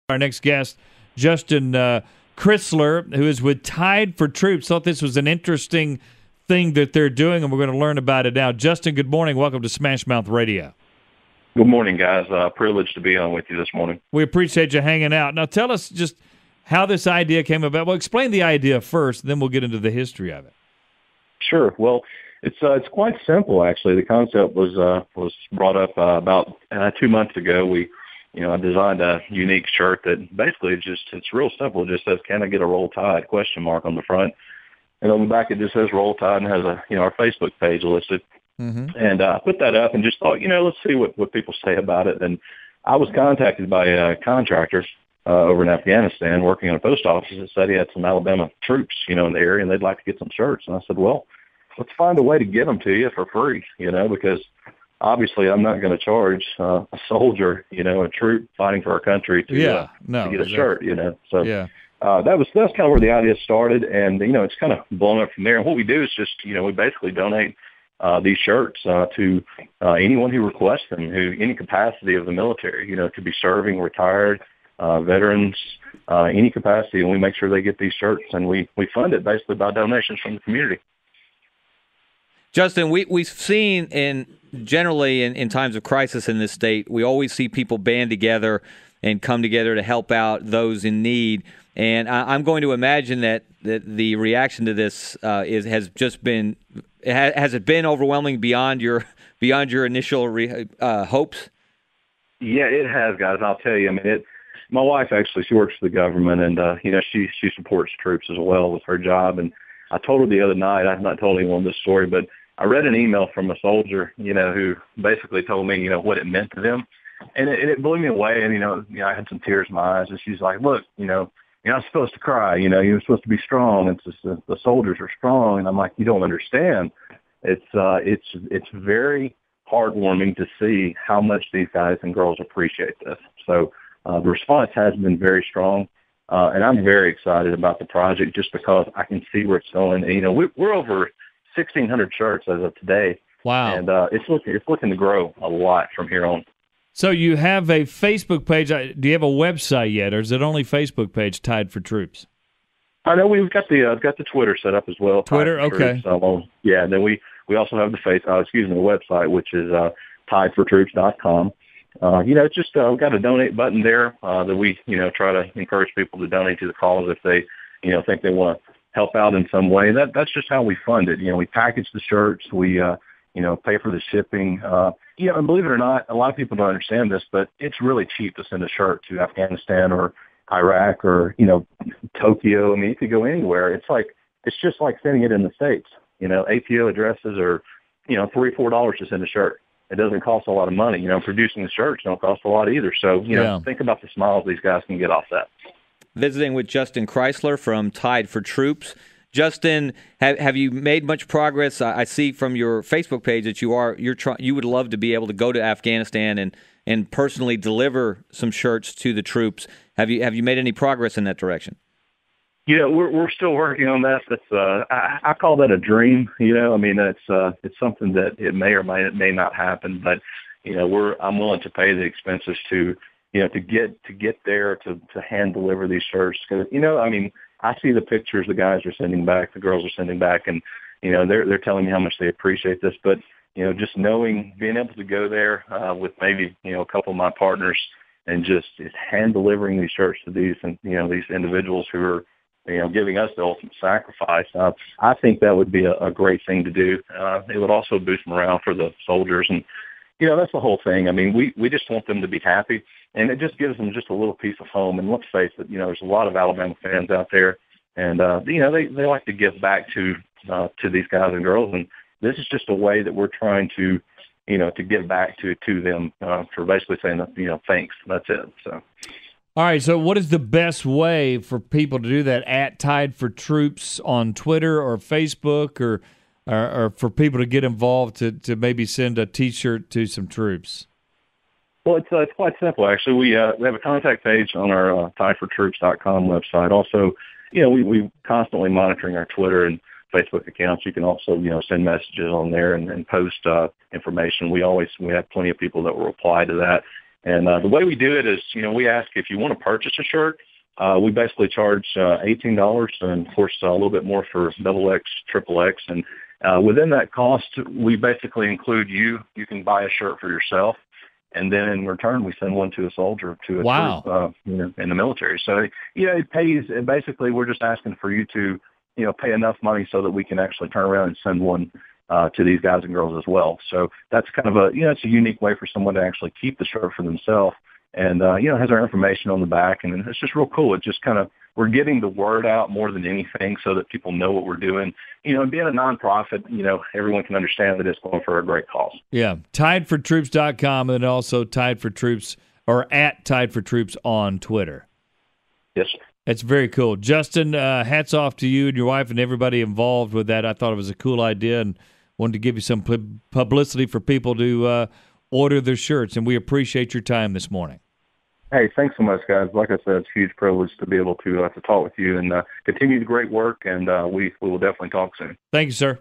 Our next guest, Justin Crisler, who is with Tide for Troops. Thought this was an interesting thing that they're doing, and we're going to learn about it now. Justin, good morning. Welcome to Smashmouth Radio. Good morning, guys. Privileged to be on with you this morning. We appreciate you hanging out. Now, tell us just how this idea came about. Well, explain the idea first, then we'll get into the history of it. Sure. Well, it's quite simple, actually. The concept was brought up about 2 months ago. I designed a unique shirt that basically it's real simple. It just says, "Can I get a Roll Tide?" ? On the front. And on the back, it just says Roll Tide and has our Facebook page listed. Mm-hmm. And I put that up and just thought, let's see what people say about it. And I was contacted by contractors over in Afghanistan working on a post office that said he had some Alabama troops, in the area, and they'd like to get some shirts. And I said, well, let's find a way to get them to you for free, because obviously I'm not going to charge a soldier, a troop fighting for our country to get a shirt, So that's kind of where the idea started, and it's kind of blown up from there. And what we do is just we basically donate these shirts to anyone who requests them, who any capacity of the military, could be serving, retired, veterans, any capacity, and we make sure they get these shirts, and we fund it basically by donations from the community. Justin, we've seen generally in times of crisis in this state, we always see people band together and come together to help out those in need. And I'm going to imagine that the reaction to this has it been overwhelming beyond your initial hopes? Yeah, it has, guys. I'll tell you. My wife actually, she works for the government, and she supports troops as well with her job. And I told her the other night, I've not told anyone this story, but I read an email from a soldier, who basically told me, what it meant to them. And it blew me away. And, I had some tears in my eyes. And she's like, look, you're not supposed to cry. You're supposed to be strong. It's just the soldiers are strong. And I'm like, you don't understand. It's very heartwarming to see how much these guys and girls appreciate this. So the response has been very strong. And I'm very excited about the project just because I can see where it's going. And, we're over 1,600 shirts as of today. Wow. And it's looking to grow a lot from here on. So you have a Facebook page. Do you have a website yet, or is it only Facebook page, Tide for Troops? I know we've got the Twitter set up as well. Twitter, okay. And then we also have the website, which is tidefortroops.com. It's just we've got a donate button there that we try to encourage people to donate to the cause if they think they want to help out in some way. That's just how we fund it. We package the shirts, we pay for the shipping. And believe it or not, a lot of people don't understand this, but it's really cheap to send a shirt to Afghanistan or Iraq or Tokyo. You could go anywhere. It's just like sending it in the States. APO addresses are $3-4 to send a shirt. It doesn't cost a lot of money. Producing the shirts don't cost a lot either. So think about the smiles these guys can get off that. Visiting with Justin Crisler from Tide for Troops. Justin, have you made much progress? I see from your Facebook page that you would love to be able to go to Afghanistan and personally deliver some shirts to the troops. Have you made any progress in that direction? We're still working on that. That's I call that a dream. It's something that it may or may not happen, but I'm willing to pay the expenses to get there to hand deliver these shirts because I see the pictures the guys are sending back, the girls are sending back, and they're telling me how much they appreciate this. But just being able to go there with maybe a couple of my partners and just hand delivering these shirts to these individuals who are giving us the ultimate sacrifice. I think that would be a great thing to do. It would also boost morale for the soldiers, and that's the whole thing. We just want them to be happy. And it just gives them just a little piece of home. And let's face it, there's a lot of Alabama fans out there, and they like to give back to these guys and girls. And this is just a way that we're trying to give back to them for basically saying thanks. That's it. So. All right. So, what is the best way for people to do that? At Tide for Troops on Twitter or Facebook, or for people to get involved to maybe send a T-shirt to some troops? Well, it's quite simple, actually. We have a contact page on our tidefortroops.com website. Also, we constantly monitoring our Twitter and Facebook accounts. You can also, send messages on there and post information. We have plenty of people that will reply to that. And the way we do it is, we ask if you want to purchase a shirt. We basically charge $18, and of course a little bit more for XX, XXX. And within that cost, we basically include you. You can buy a shirt for yourself, and then in return, we send one to a soldier, to a troop, in the military. So, it pays. And basically, we're just asking for you to, pay enough money so that we can actually turn around and send one to these guys and girls as well. So that's kind of it's a unique way for someone to actually keep the shirt for themselves. And, it has our information on the back, and it's just real cool. It just kind of, we're getting the word out more than anything so that people know what we're doing. And being a nonprofit, everyone can understand that it's going for a great cause. Yeah. TideForTroops.com, and also Tide for Troops, or at Tide for Troops on Twitter. Yes. That's very cool. Justin, hats off to you and your wife and everybody involved with that. I thought it was a cool idea and wanted to give you some publicity for people to order their shirts, and we appreciate your time this morning. Hey, thanks so much, guys. Like I said, it's a huge privilege to be able to talk with you and continue the great work, and we will definitely talk soon. Thank you, sir.